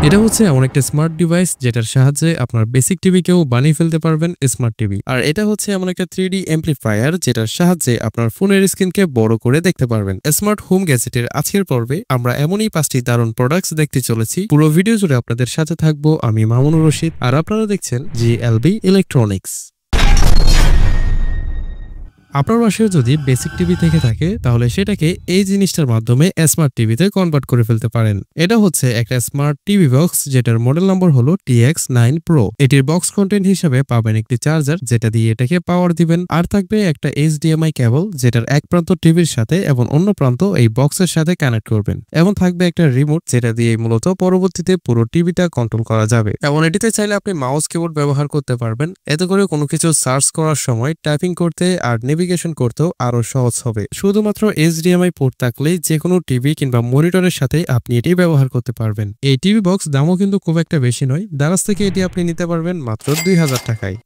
এটা হচ্ছে এমন একটা স্মার্ট ডিভাইস যেটার সাহায্যে আপনার বেসিক টিভিকেও বানিয়ে ফেলতে পারবেন স্মার্ট টিভি। আর এটা হচ্ছে এমন একটা 3D এমপ্লিফায়ার যেটার সাহায্যে আপনার ফোনের স্ক্রিনকে বড় করে দেখতে পারবেন। স্মার্ট হোম গ্যাজেটের আজকের পর্বে আমরা এমনই 5টি দারুণ প্রোডাক্টস দেখতে চলেছি। পুরো ভিডিও জুড়ে আপনাদের সাথে থাকবো আমি মামুনুর রশিদ, আর আপনারা দেখছেন GLB ইলেকট্রনিক্স। আপনার বাসায় যদি বেসিক টিভি থেকে থাকে তাহলে সেটাকে এই জিনিসটার মাধ্যমে স্মার্ট টিভিতে কনভার্ট করে ফেলতে পারেন। এটা হচ্ছে একটা স্মার্ট টিভি বক্স যেটার মডেল নম্বর হলো TX9 Pro। এটির বক্স কন্টেন্ট হিসেবে পাবেন একটি চার্জার যেটা দিয়ে এটাকে পাওয়ার দিবেন, আর থাকবে একটা HDMI কেবল যেটার এক প্রান্ত টিভির সাথে এবং অন্য প্রান্ত এই বক্সের সাথে কানেক্ট করবেন, এবং থাকবে একটা রিমোট যেটা দিয়ে মূলত পরবর্তীতে পুরো টিভিটা কন্ট্রোল করা যাবে। এবং এটিতে চাইলে আপনি মাউস কিবোর্ড ব্যবহার করতে পারবেন, এতে করে কোনো কিছু সার্চ করার সময় টাইপিং করতে আর নেভিগেশন করতেও আরো সহজ হবে। শুধুমাত্র HDMI পোর্ট থাকলেই যে কোনো টিভি কিংবা মনিটরের সাথে আপনি এটি ব্যবহার করতে পারবেন। এই টিভি বক্স দামও কিন্তু খুব একটা বেশি নয়, দারাজ থেকে এটি আপনি নিতে পারবেন মাত্র 2000 টাকায়।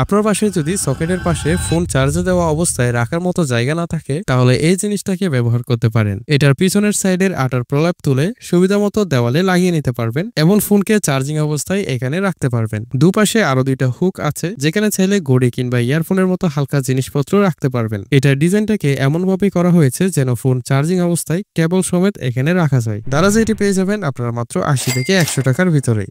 আপনার বাসায় যদি সকেটের পাশে ফোন চার্জে দেওয়া অবস্থায় রাখার মতো জায়গা না থাকে তাহলে এই জিনিসটাকে ব্যবহার করতে পারেন। এটার পিছনের সাইডের আটার প্রলাপ তুলে সুবিধা মতো দেওয়ালে লাগিয়ে নিতে পারবেন এবং ফোনকে চার্জিং অবস্থায় এখানে রাখতে পারবেন। দুপাশে আরো দুইটা হুক আছে যেখানে চাইলে ঘড়ি কিংবা ইয়ারফোনের মতো হালকা জিনিসপত্র রাখতে পারবেন। এটার ডিজাইনটাকে এমনভাবে করা হয়েছে যেন ফোন চার্জিং অবস্থায় কেবল সমেত এখানে রাখা যায়। দারাজে এটি পেয়ে যাবেন আপনারা মাত্র 80 থেকে 100 টাকার ভিতরে।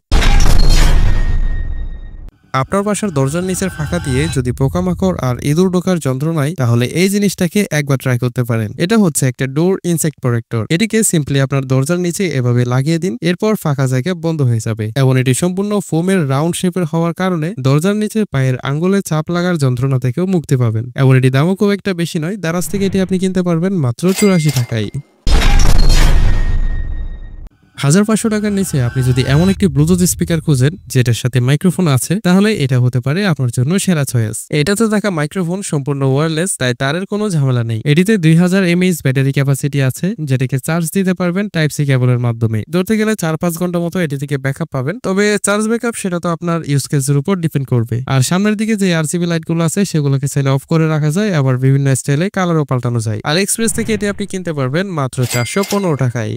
আপনার বাসার দরজার নিচের ফাঁকা দিয়ে যদি পোকামাকড় আর ইঁদুর ঢোকার যন্ত্রণায় তাহলে এই জিনিসটাকে একবার ট্রাই করতে পারেন। এটা হচ্ছে একটা ডোর ইনসেক্ট প্রোটেক্টর। এটিকে সিম্পলি আপনার দরজার নিচে এভাবে লাগিয়ে দিন, এরপর ফাঁকা জায়গা বন্ধ হয়ে যাবে। এবং এটি সম্পূর্ণ ফোমের রাউন্ড শেপের হওয়ার কারণে দরজার নিচে পায়ের আঙ্গুলে চাপ লাগার যন্ত্রণা থেকেও মুক্তি পাবেন। এবং এটি দামও খুব একটা বেশি নয়, দারাজ থেকে এটি আপনি কিনতে পারবেন মাত্র 84 টাকায়। 1500 টাকার নিচে আপনি যদি এমন একটি ব্লুটুথ স্পিকার খুঁজেন যেটার সাথে মাইক্রোফোন আছে তাহলে এটা হতে পারে আপনার জন্য সেরা চয়েস। এটাতে থাকা মাইক্রোফোন সম্পূর্ণ ওয়্যারলেস, তাই তারের কোনো ঝামেলা নেই। এটিতে 2000 mAh ব্যাটারি ক্যাপাসিটি আছে যেটাকে চার্জ দিতে পারবেন টাইপ সি কেবলের মাধ্যমে। ধরতে গেলে 4-5 ঘন্টা মতো এটি থেকে ব্যাকআপ পাবেন, তবে চার্জ ব্যাকআপ সেটা তো আপনার ইউজ কেসের উপর ডিপেন্ড করবে। আর সামনের দিকে যে RGB লাইটগুলো আছে সেগুলোকে চাইলে অফ করে রাখা যায়, আবার বিভিন্ন স্টাইলে কালারও পাল্টানো যায়। আর এক্সপ্রেস থেকে এটি আপনি কিনতে পারবেন মাত্র 415 টাকায়।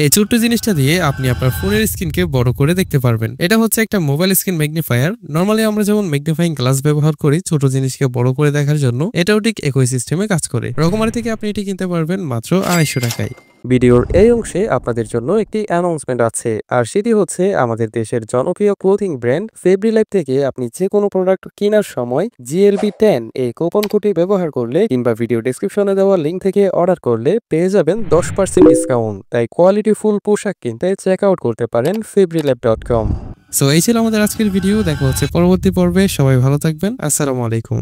এই ছোট্ট জিনিসটা দিয়ে আপনি আপনার ফোনের স্ক্রিনকে বড় করে দেখতে পারবেন। এটা হচ্ছে একটা মোবাইল স্ক্রিন ম্যাগনিফায়ার। নরমালি আমরা যেমন ম্যাগনিফাইং গ্লাস ব্যবহার করি ছোট জিনিসকে বড় করে দেখার জন্য, এটাও ঠিক একই সিস্টেমে কাজ করে। রকমারি থেকে আপনি এটি কিনতে পারবেন মাত্র 250 টাকায়। ভিডিওর এই অংশে আপনাদের জন্য একটি অ্যানাউন্সমেন্ট আছে, আর সেটি হচ্ছে আমাদের দেশের জনপ্রিয় ক্লোথিং ব্র্যান্ড ফেব্রি লাইফ থেকে আপনি যে কোনো প্রোডাক্ট কেনার সময় GLB10 এই কুপন কোডটি ব্যবহার করলে কিংবা ভিডিও ডেসক্রিপশনে দেওয়া লিঙ্ক থেকে অর্ডার করলে পেয়ে যাবেন 10% ডিসকাউন্ট। তাই কোয়ালিটিফুল পোশাক কিনতে চেক আউট করতে পারেন febrielife.com। সো এই ছিল আমাদের আজকের ভিডিও, দেখা হচ্ছে পরবর্তী পর্বে। সবাই ভালো থাকবেন, আসসালামু আলাইকুম।